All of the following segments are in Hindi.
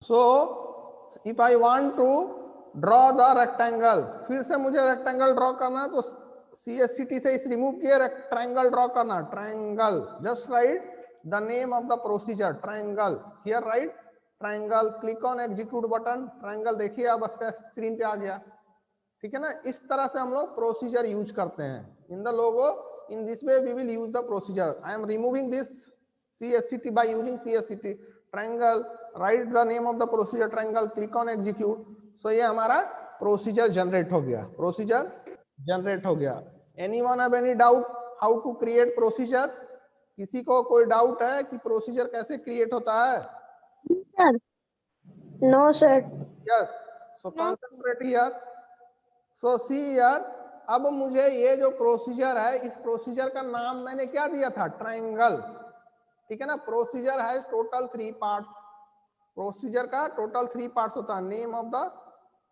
So if I want to draw the rectangle, फिर से मुझे रेक्टेंगल ड्रॉ करना है, तो CSCT से इस रिमूव किए रेक्टेंगल ड्रॉ करना, triangle, just right the name of the procedure, triangle, here right triangle, click on execute button, triangle देखिए अब इसका स्क्रीन पे आ गया, ठीक है ना। इस तरह से हम लोग प्रोसीजर यूज करते हैं in the logo, in this way we will use the procedure. I am removing this CSCT by using CSCT, triangle, right the name of the procedure, triangle, click on execute. So ये हमारा प्रोसीजर जनरेट हो गया, प्रोसीजर जनरेट हो गया। Anyone have any doubt how to create procedure? किसी को कोई डाउट है कि प्रोसीजर कैसे क्रिएट होता है? No sir. Yes, so concentrate here. So see here, अब मुझे ये जो प्रोसीजर है, इस प्रोसीजर का नाम मैंने क्या दिया था? ट्रायंगल, ठीक है ना। प्रोसीजर है टोटल 3 पार्ट्स, प्रोसीजर का टोटल 3 पार्ट्स होता है। Name of the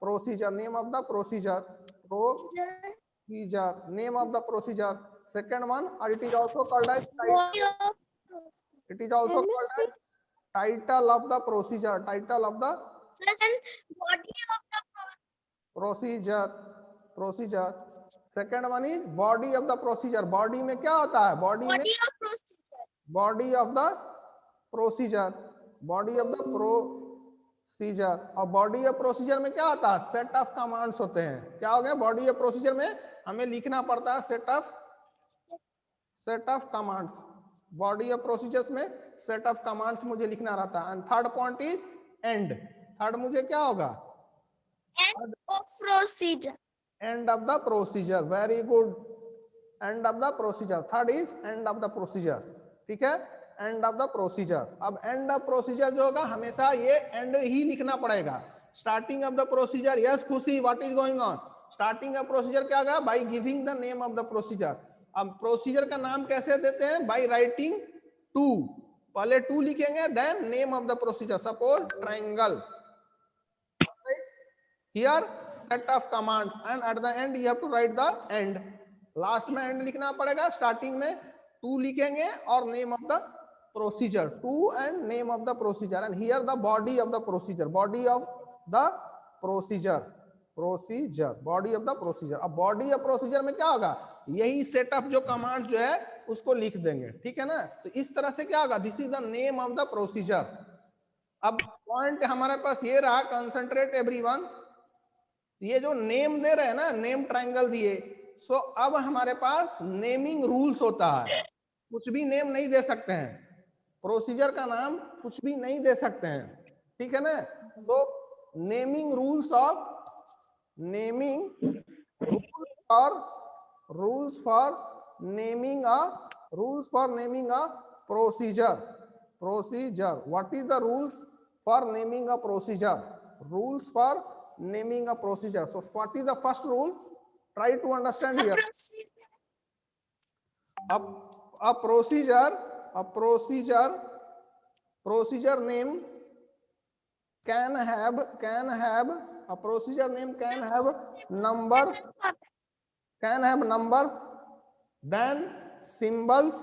procedure, name of the procedure, procedure, name of the procedure. Second one, it is also called as title, it is also called as title of the procedure, title of the procedure, procedure. Second one is body of the procedure, body में क्या होता है? बॉडी में body of the procedure, body of the procedure. और बॉडी ऑफ प्रोसीजर में क्या होता है? सेट ऑफ कमांड्स होते हैं। क्या हो गया? बॉडी ऑफ प्रोसीजर में हमें लिखना पड़ता है set of commands, body of procedures में सेट ऑफ कमांड्स मुझे लिखना रहता है। And third point is and, third मुझे क्या होगा? End of procedure, end of the procedure, very good, end of the procedure. Third is end of the procedure, ठीक है, एंड ऑफ द प्रोसीजर। अब एंड ऑफ प्रोसीजर जो होगा हमेशा ये एंड ही लिखना पड़ेगा। Starting of the procedure, yes खुशी, what is going on? Starting of procedure क्या होगा? By giving the name of the procedure. अब प्रोसीजर का नाम कैसे देते हैं? बाय राइटिंग टू, पहले टू लिखेंगे then name of the procedure, suppose triangle, here set of commands, and at the end you have to write the end, last में एंड लिखना पड़ेगा, स्टार्टिंग में टू लिखेंगे और name of the procedure, to end name of the procedure, and here the body of the procedure, body of the procedure, procedure, body of the procedure. अब बॉडी ऑफ प्रोसीजर में क्या होगा? यही सेटअप जो कमांड जो है उसको लिख देंगे, ठीक है ना। तो इस तरह से क्या होगा? This is the name of the procedure. अब पॉइंट हमारे पास ये रहा, कंसंट्रेट एवरीवन, ये जो नेम दे रहे हैं ना, नेम ट्रायंगल दिए, सो अब हमारे पास नेमिंग रूल्स होता है। कुछ भी नेम नहीं दे सकते हैं, प्रोसीजर का नाम कुछ भी नहीं दे सकते हैं, ठीक है ना। तो naming rules of, naming rules for naming a procedure, procedure. What is the rules for naming a procedure? Rules for naming a procedure. So what is the first rule? Try to understand here. A procedure name can have a procedure name can have numbers, then symbols,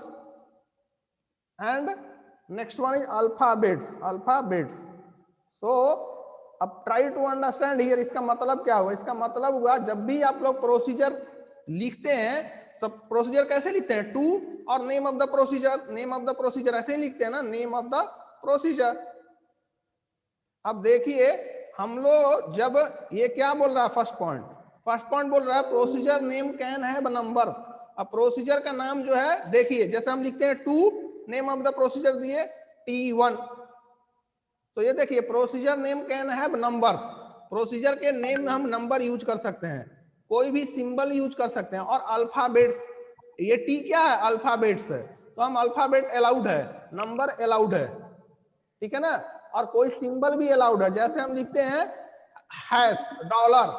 and next one is alphabets. So अब ट्राई टू अंडरस्टैंड हियर, इसका मतलब क्या हुआ? इसका मतलब हुआ जब भी आप लोग प्रोसीजर लिखते हैं, सब प्रोसीजर कैसे लिखते हैं? टू और name of the procedure, name of the procedure ऐसे ही लिखते हैं ना, नेम ऑफ द प्रोसीजर। अब देखिए हम लोग जब ये क्या बोल रहा है, फर्स्ट पॉइंट बोल रहा है procedure name can have number. अब प्रोसीजर का नाम जो है, देखिए जैसे हम लिखते हैं to, name of the procedure दिए T1, तो ये देखिए procedure name can have number, procedure के नेम में हम नंबर यूज कर सकते हैं, कोई भी सिंबल यूज कर सकते हैं, और अल्फाबेट्स, ये टी क्या है? अल्फाबेट्स है, तो हम अल्फाबेट अलाउड है, नंबर अलाउड है, ठीक है ना। और कोई सिंबल भी अलाउड है, जैसे हम लिखते हैं हैश, डॉलर,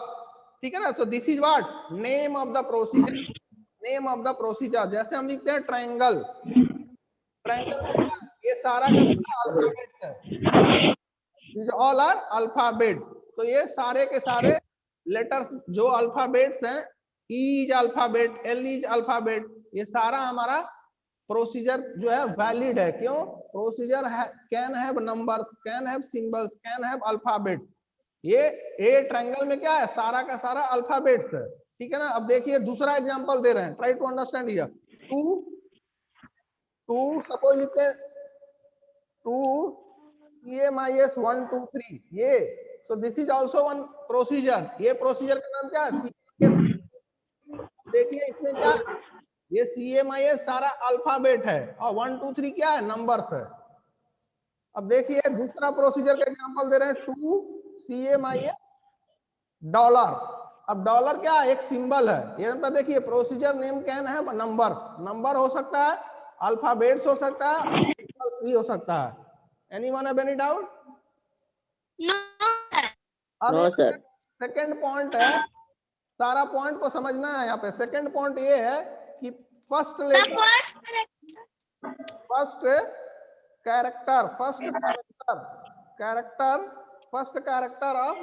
ठीक है ना। सो this is what? Name of the procedure, name of the procedure. जैसे हम लिखते हैं ट्रायंगल, ट्रायंगल ये सारा का सारा अल्फाबेट्स है, these all are alphabets। तो ये सारे के सारे लेटर्स जो अल्फाबेट्स हैं, E is alphabet, L is alphabet, ये सारा हमारा प्रोसीजर जो है वैलिड है। क्यों? Procedure can have numbers, can have symbols, can have alphabets. ये ए ट्रायंगल में क्या है? सारा का सारा अल्फाबेट्स है। ठीक है ना। अब देखिए दूसरा एग्जांपल दे रहे हैं, try to understand here. To suppose लिखते हैं, टू CMIS 1 2 3 ये। So this is also one procedure. ये प्रोसीजर का नाम क्या है? देखिए इसमें क्या, ये CMIS सारा अल्फाबेट है और 1 2 3 क्या है? नंबर्स है। अब देखिए दूसरा प्रोसीजर का एग्जांपल दे रहे हैं, 2 CMIS डॉलर। अब डॉलर क्या है? एक सिंबल है। ये मतलब देखिए प्रोसीजर नेम कैन है नंबर्स, नंबर हो सकता है, अल्फाबेट्स हो सकता है, सिंबल्स भी हो सकता है। Anyone have any doubt? No, sir. अब नो एक सर। सेकंड पॉइंट है, सारा पॉइंट को समझना है। यहाँ पे सेकंड पॉइंट ये है कि first The letter, first character. First character, first character of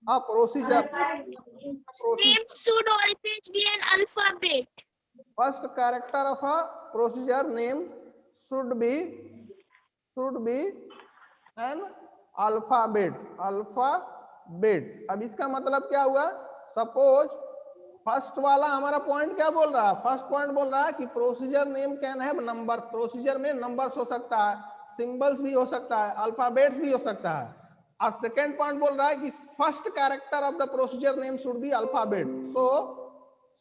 a procedure. Name should always be an alphabet. First character of a procedure name should be an alphabet. अब इसका मतलब क्या हुआ? सपोज फर्स्ट वाला हमारा पॉइंट क्या बोल रहा है? फर्स्ट पॉइंट बोल रहा है कि procedure name can have numbers. Procedure में नंबर्स हो सकता है, सिंबल्स भी हो सकता है, अल्फाबेट्स भी हो सकता है। और सेकंड पॉइंट बोल रहा है कि first character of the procedure name should B alphabet. So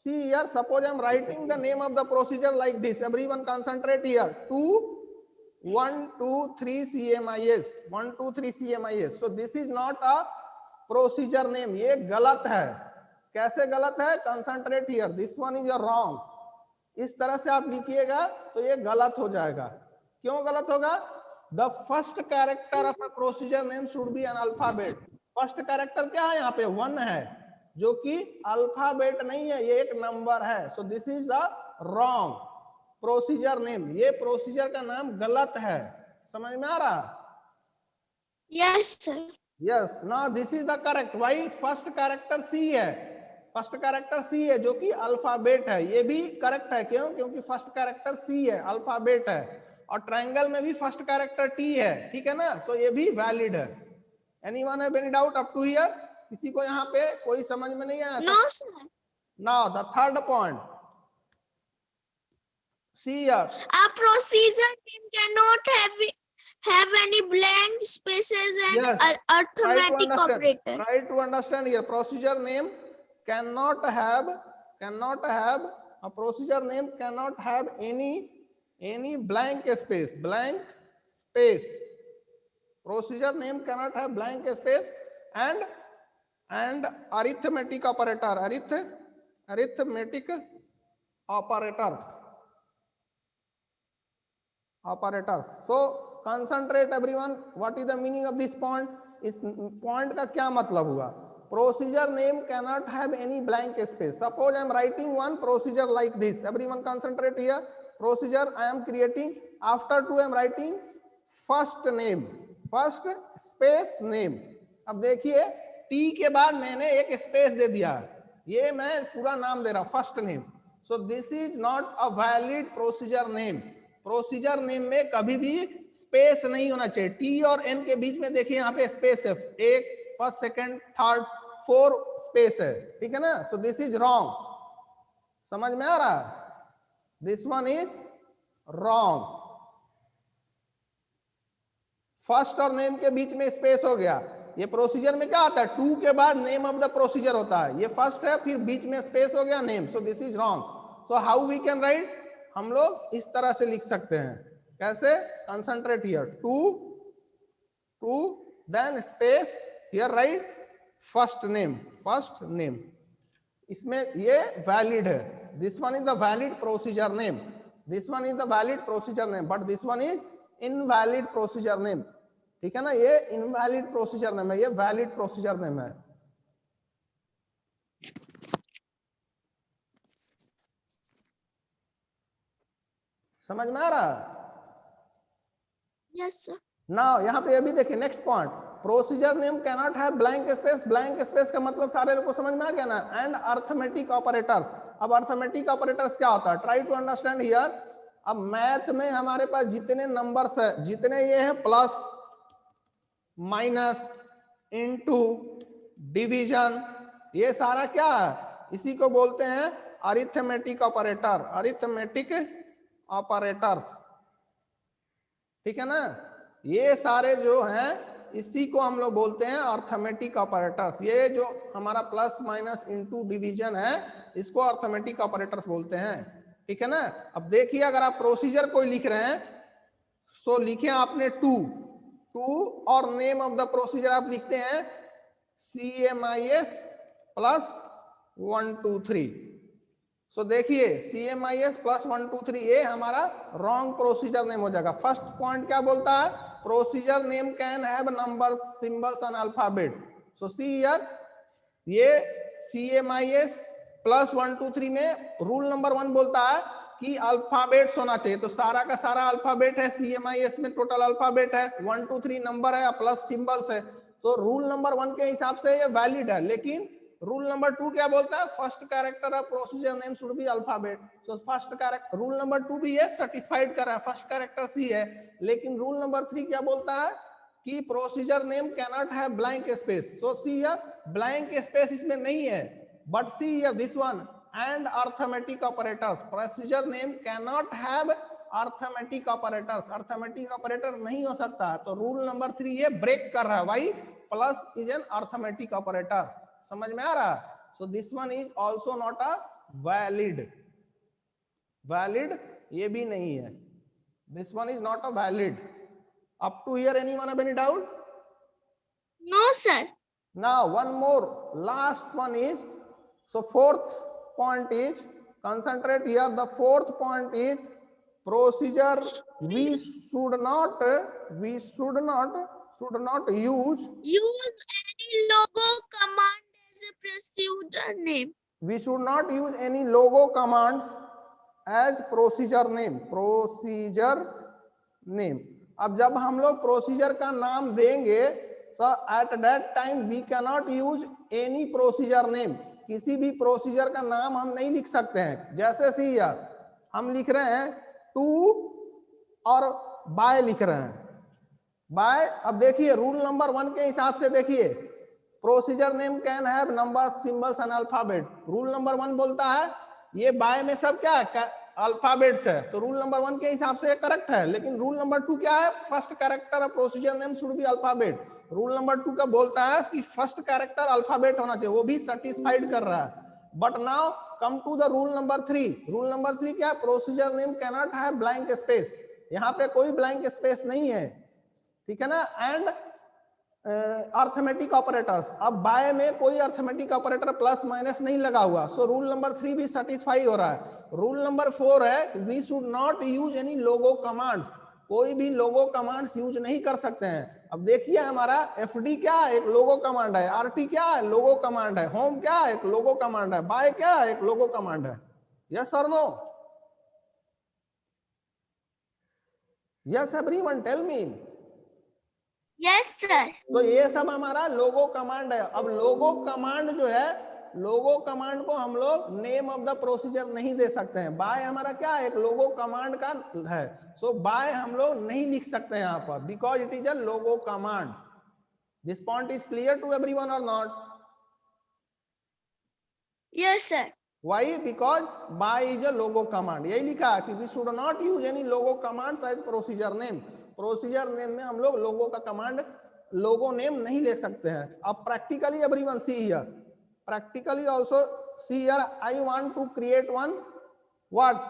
see here, suppose I am writing the name of the procedure like this. Everyone concentrate here. 1 2 3 CMIS 1 2 3 CMIS. So this is not a procedure name. ये गलत है। कैसे गलत है? Concentrate here, this one is wrong. इस तरह से आप लिखिएगा तो ये गलत हो जाएगा। क्यों गलत होगा? The first character of a procedure name should be an alphabet. First character क्या है? यहाँ पे 1 है, जो कि अल्फाबेट नहीं है, ये एक नंबर है। So this is a wrong procedure name. ये प्रोसीजर का नाम गलत है। समझ में आ रहा? Yes, sir. Yes. Now this is the correct. Why? First character C है, फर्स्ट कैरेक्टर सी है जो कि अल्फाबेट है। ये भी करेक्ट है। क्यों? क्योंकि फर्स्ट कैरेक्टर सी है, अल्फाबेट है। और ट्रायंगल में भी फर्स्ट कैरेक्टर टी है। ठीक है ना। सो ये भी वैलिड है। Anyone have any doubt up to here? किसी को यहाँ पे कोई समझ में नहीं आया? No, sir. Now the third point, see here. A procedure name cannot have any blank spaces and Yes. arithmetic operator. Try to understand here. Procedure name cannot have a procedure name cannot have any blank space. Procedure name cannot have blank space and arithmetic operator. Arithmetic operators. So concentrate everyone. What is the meaning of this point? इस point का क्या मतलब हुआ? Procedure name cannot have any blank space. Suppose I am writing one procedure like this. Everyone concentrate here. Procedure I am creating. After 2 I am writing first name, first space name. अब देखिए T के बाद मैंने एक स्पेस दे दिया, ये मैं पूरा नाम दे रहा हूं, first name. So this is not a valid procedure name. Procedure name में कभी भी स्पेस नहीं होना चाहिए। टी और एन के बीच में देखिए यहाँ पे स्पेस है, एक फर्स्ट सेकंड थर्ड 4 स्पेस है। ठीक है ना। सो दिस इज रॉन्ग। समझ में आ रहा है? This one is wrong. First और नेम के बीच में स्पेस हो गया। ये प्रोसीजर में क्या आता है? 2 के बाद नेम ऑफ द प्रोसीजर होता है। ये फर्स्ट है, फिर बीच में स्पेस हो गया name. So this is wrong. So how we can write? हम लोग इस तरह से लिख सकते हैं। कैसे? Concentrate here, 2 then space here write first name. इसमें ये वैलिड है। This one is the valid procedure name, this one is the valid procedure name, but this one is invalid procedure name. ठीक है ना। ये इनवैलिड प्रोसीजर नेम है, ये वैलिड प्रोसीजर नेम है। समझ में आ रहा है? Yes, sir. नाउ यहाँ पे ये भी देखिए next point, procedure name can not have blank space. Blank space का मतलब सारे लोग को समझ में आ गया ना। And arithmetic operators. अब अर्थमेटिक ऑपरेटर्स क्या होता है? Try to understand here. अब मैथ में हमारे पास जितने नंबर्स है, जितने ये है प्लस माइनस इनटू डिवीजन, ये सारा क्या है, इसी को बोलते हैं अरिथमेटिक ऑपरेटर, अरिथमेटिक ऑपरेटर्स, ठीक है ना। ये सारे जो हैं इसी को हम लोग बोलते हैं अर्थमेटिक ऑपरेटर्स। ये जो हमारा प्लस माइनस इनटू डिवीजन है इसको अर्थमेटिक ऑपरेटर्स बोलते हैं, ठीक है ना। अब देखिए अगर आप प्रोसीजर कोई लिख रहे हैं तो लिखे आपने टू और नेम ऑफ द प्रोसीजर आप लिखते हैं CMIS प्लस 1 2 3। सो देखिए CMIS प्लस 1 2 3 ये हमारा रॉन्ग प्रोसीजर नेम हो जाएगा। फर्स्ट पॉइंट क्या बोलता है, procedure name can have number symbols and alphabet. So see here, ये CMIS प्लस 1 2 3 में रूल नंबर 1 बोलता है कि अल्फाबेट्स होना चाहिए, तो सारा का सारा अल्फाबेट है, CMIS में टोटल अल्फाबेट है, 1 2 3 नंबर है प्लस सिंबल्स है, तो रूल नंबर 1 के हिसाब से ये वैलिड है। लेकिन रूल नंबर 2 क्या बोलता है, first character of procedure name should B alphabet. तो फर्स्ट कैरेक्टर रूल नंबर 2 भी ये सर्टिफाइड कर रहा है, फर्स्ट कैरेक्टर सी है। लेकिन रूल नंबर 3 क्या बोलता है कि procedure name can not have blank space. So see here blank space इसमें नहीं है, but see here this one and arithmetic operators, procedure name can not have arithmetic operators, arithmetic operator नहीं हो सकता है। तो रूल नंबर 3 ये ब्रेक कर रहा है, Y plus is an arithmetic operator. समझ में आ रहा है? So this one is also not a valid, valid ये भी नहीं है, this one is not a valid. Up to here anyone have any doubt? No, sir. Now one more, last one is, so fourth point is, concentrate here, the fourth point is procedure. We should not use Use any logo command as a procedure name. we should not use any logo commands as procedure name, procedure name। अब जब हम लोग प्रोसीजर का नाम देंगे तो at that time we can not use any procedure name, किसी भी प्रोसीजर का नाम हम नहीं लिख सकते हैं। जैसे सी यार हम लिख रहे हैं टू और बाय लिख रहे हैं, बाय। अब देखिए रूल नंबर 1 के हिसाब से देखिए, procedure name can have number symbols and alphabet. Rule number 1 बोलता है ये बाय में सब क्या है, अल्फाबेट्स है, तो रूल नंबर 1 के हिसाब से करेक्ट है। लेकिन रूल नंबर 2 क्या है, first character of procedure name should B alphabet. Rule number 2 का बोलता है कि फर्स्ट कैरेक्टर अल्फाबेट होना चाहिए, वो भी सेटिस्फाइड कर रहा है। But now come to the rule number 3। Rule number 3 क्या है, procedure name can not have blank space, यहाँ पे कोई ब्लैंक स्पेस नहीं है, ठीक है ना। एंड अर्थमेटिक ऑपरेटर्स, अब बाय में कोई अर्थमेटिक ऑपरेटर प्लस माइनस नहीं लगा हुआ, सो रूल नंबर 3 भी सेटिस्फाई हो रहा है। रूल नंबर 4 है we should not use any logo commands, कोई भी लोगो कमांड्स यूज नहीं कर सकते हैं। अब देखिए हमारा FD क्या है, एक लोगो कमांड है, RT क्या है, लोगो कमांड है, होम क्या है, एक लोगो कमांड है, बाय क्या है, एक लोगो कमांड है। यस और no? Yes everyone tell me. Yes, sir. तो ये सब हमारा लोगो कमांड है। अब लोगो कमांड जो है, लोगो कमांड को हम लोग नेम ऑफ द प्रोसीजर नहीं दे सकते हैं। बाय हमारा क्या है, एक लोगो कमांड का है, सो बाय हम लोग नहीं लिख सकते हैं यहाँ पर, because it is a logo command. This point is clear to everyone or not? Yes, sir. Why? Because by is a logo command, यही लिखा है कि we should not use any logo commands as procedure name. Procedure name में हम लोग लोगो का कमांड, लोगो नेम नहीं ले सकते हैं। अब practically everyone see here, practically also see here, I want to create one what.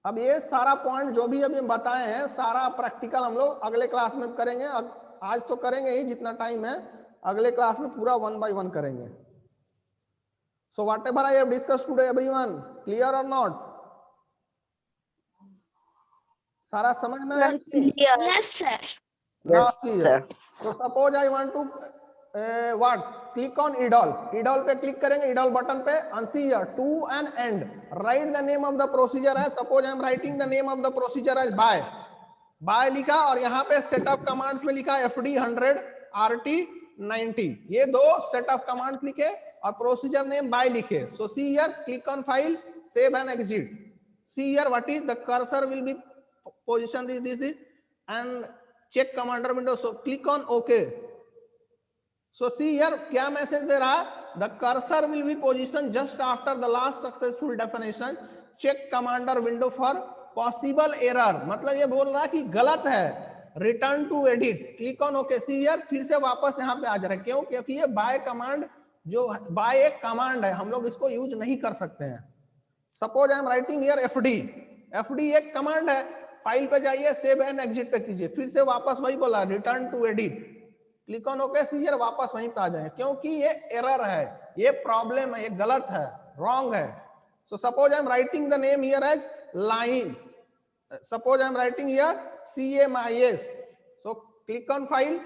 अब ये सारा पॉइंट जो भी अभी बताए हैं सारा प्रैक्टिकल हम लोग अगले क्लास में करेंगे। आज तो करेंगे ही जितना टाइम है, अगले क्लास में पूरा 1 by 1 करेंगे। So what ever I have discussed today everyone, clear और नॉट? सारा समझ में आया? Yes, sir. Now clear. So suppose I want to what? Click on idol. Idol पे क्लिक करेंगे, idol बटन पे, and see here to and end. Write the name of the procedure as, suppose I am writing the name of the procedure as by. By लिखा और यहाँ पे set of commands में लिखा FD 100, RT 90. ये दो set of commands लिखे और procedure name by लिखे. So see here, click on file, save and exit. See here, what is the cursor will be position this and check commander window. So click on OK. So see here, क्या मैसेज दे रहा है? The cursor will be positioned just after the last successful definition. Check commander window for possible error. मतलब ये बोल रहा है कि गलत है. Return to edit. Click on OK. See here, फिर से वापस यहाँ पे आ जा रहा है. क्यों? क्योंकि ये by command जो by एक कमांड है, हम लोग इसको यूज नहीं कर सकते हैं. Suppose I am writing here FD. FD एक कमांड है. फाइल पे जाइए, सेव एंड एग्जिट पे कीजिए. फिर से वापस वही बोला, return to edit. Click on okay. सीयर वापस वहीं पे आ जाए, क्योंकि ये एरर है, ये प्रॉब्लम है, ये गलत है, रॉन्ग है. So suppose I am writing the name here as line. Suppose I am writing here CMIS. So click on file,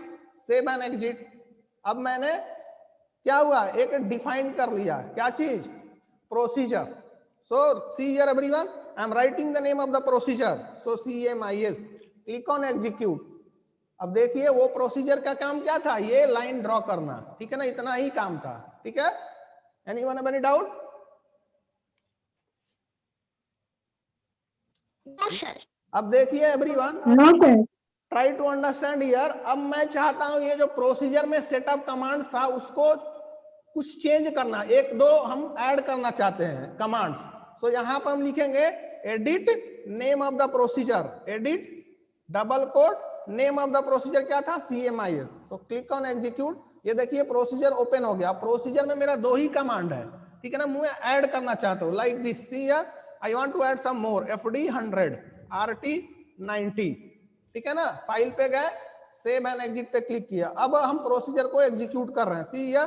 save and exit. अब मैंने क्या हुआ, एक डिफाइन कर लिया. क्या चीज? Procedure. So see here everyone, I am writing the name of the procedure. So CMIS. Click on execute. अब देखिए वो प्रोसीजर का काम क्या था, ये लाइन ड्रॉ करना. ठीक है ना, इतना ही काम था. ठीक है, anyone have any doubt? No, sir. अब देखिए everyone, No, sir. Try to understand here. अब मैं चाहता हूं ये जो प्रोसीजर में सेटअप कमांड था उसको कुछ चेंज करना, एक दो हम ऐड करना चाहते हैं कमांड्स. सो यहाँ पर हम लिखेंगे edit name of the procedure. Edit double quote name of the procedure क्या था? CMIS. So click on execute. ये देखिए प्रोसीजर ओपन हो गया. प्रोसीजर में मेरा दो ही कमांड है. ठीक है ना, मैं ऐड करना चाहता हूँ like this. See here, I want to add some more. FD 100, RT 90. ठीक है ना, फाइल पे गए, सेव एंड एग्जिट पे क्लिक किया. अब हम प्रोसीजर को एग्जीक्यूट कर रहे हैं. सी हियर,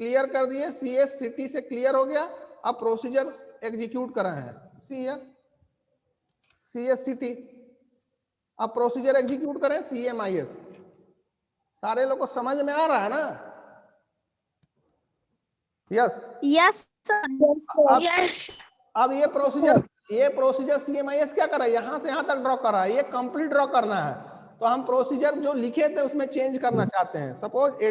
क्लियर कर दिए. CS सिटी से क्लियर हो गया. अब प्रोसीजर एग्जीक्यूट कर रहे हैं. See here CS city. अब प्रोसीजर एग्जीक्यूट करें CMIS. सारे लोग को समझ में आ रहा है ना? यस. Yes, sir. Yes. अब ये प्रोसीजर CMIS क्या कर रहा है, यहां से यहां तक ड्रॉ कर रहा है. ये कंप्लीट ड्रॉ करना है. तो हम प्रोसीजर जो लिखे थे उसमें चेंज करना चाहते हैं. सपोज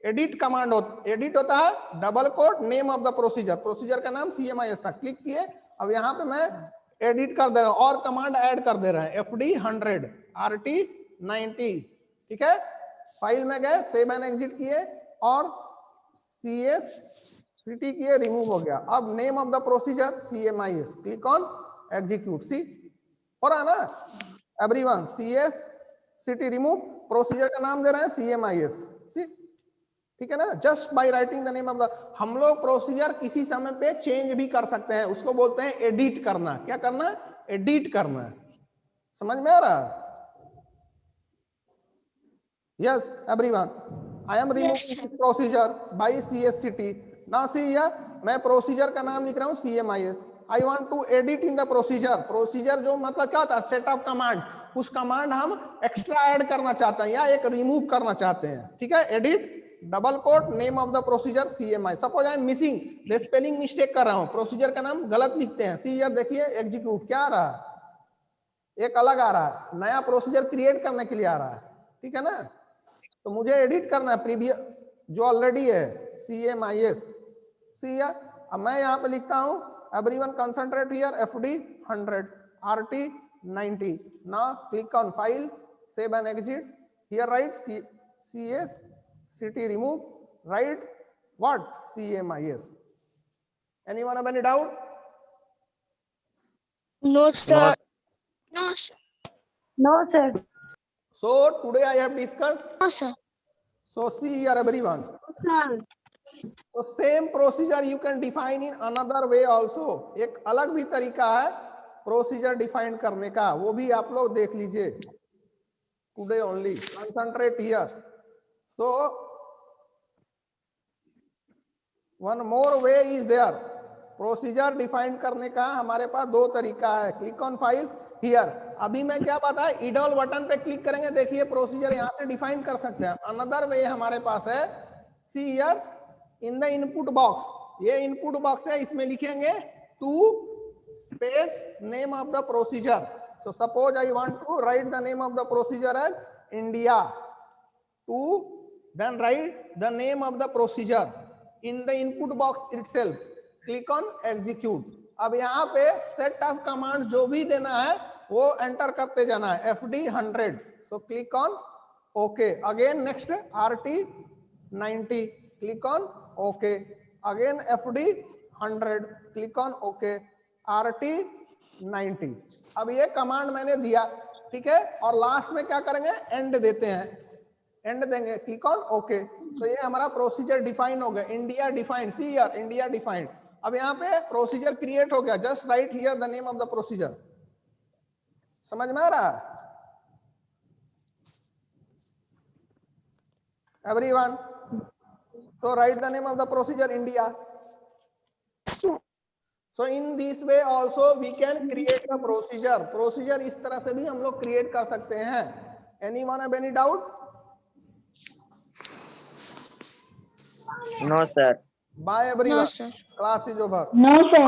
एडिट कमांड एडिट होता है double quote name of the procedure. Procedure का नाम CMIS था. क्लिक किए. अब यहाँ पे मैं एडिट कर दे रहा हूं और कमांड ऐड कर दे रहे हैं. FD 100, RT 90. ठीक है, फाइल में गए, सेव एंड एग्जिट किए और CS सिटी किए, रिमूव हो गया. अब name of the procedure CMIS. Click on execute. See हो रहा ना everyone? CS city remove, procedure का नाम दे रहे हैं CMIS. सी, ठीक है ना, just by writing the name of the. हम लोग प्रोसीजर किसी समय पे चेंज भी कर सकते हैं, उसको बोलते हैं एडिट करना. क्या करना? एडिट करना. समझ में आ रहा? Yes everyone, I am removing procedure by CSCT. Now see here, मैं प्रोसीजर का नाम लिख रहा हूं CMIS. I want to edit in the procedure. Procedure जो मतलब क्या होता है, सेटअप कमांड. कुछ कमांड हम एक्स्ट्रा ऐड करना चाहते हैं या एक रिमूव करना चाहते हैं. ठीक है, edit double quote name of the procedure CMIS. Suppose I am missing, the spelling mistake कर रहा हूं, प्रोसीजर का नाम गलत लिखते हैं. सी हियर देखिए एग्जीक्यूट. क्या आ रहा है? एक अलग आ रहा है, नया प्रोसीजर क्रिएट करने के लिए आ रहा है. ठीक है ना, तो मुझे एडिट करना है प्रीवियस जो ऑलरेडी है CMIS. सी हियर, अब मैं यहाँ पे लिखता हूँ everyone concentrate here. FD 100, RT 90. Now click on file, save and exit. Here right CS city remove, right what? CMIS. Anyone have any doubt? No, sir. No, sir. No, sir. So today I have discussed. No, sir. So see here everyone. Sir. So same procedure you can define in another way also. एक अलग भी तरीका है प्रोसीजर डिफाइन करने का, वो भी आप लोग देख लीजिए. Today only concentrate here. So one more way is there. Procedure define करने का हमारे पास दो तरीका है. Click on file here. अभी मैं क्या बताया, इडल बटन पे क्लिक करेंगे, देखिए प्रोसीजर यहाँ से डिफाइन कर सकते हैं. अनदर वे हमारे पास है. See here in the input box. ये इनपुट बॉक्स है, इसमें लिखेंगे to space name of the procedure. So suppose I want to write the name of the procedure as India. To then write the name of the procedure in the input box itself. Click on execute. अब यहाँ पे सेट ऑफ कमांड जो भी देना है वो एंटर करते जाना है, FD 100, so click on okay. Again next RT 90, click on okay. Again FD 100, click on okay. RT 90। अब ये कमांड मैंने दिया, ठीक है, और लास्ट में क्या करेंगे, एंड देते हैं, एंड देंगे, क्लिक ऑन ओके। तो ये हमारा प्रोसीजर डिफाइन हो गया, India defined, see here India defined. अब यहाँ पे प्रोसीजर क्रिएट हो गया, just right here the name of the procedure. समझ में आ रहा है everyone? So write the name of the procedure India. So in this way also we can create a procedure. Procedure इस तरह से भी हम लोग create कर सकते हैं। Anyone have any doubt? No, sir. Bye everyone. No, sir. Class is over. No, sir.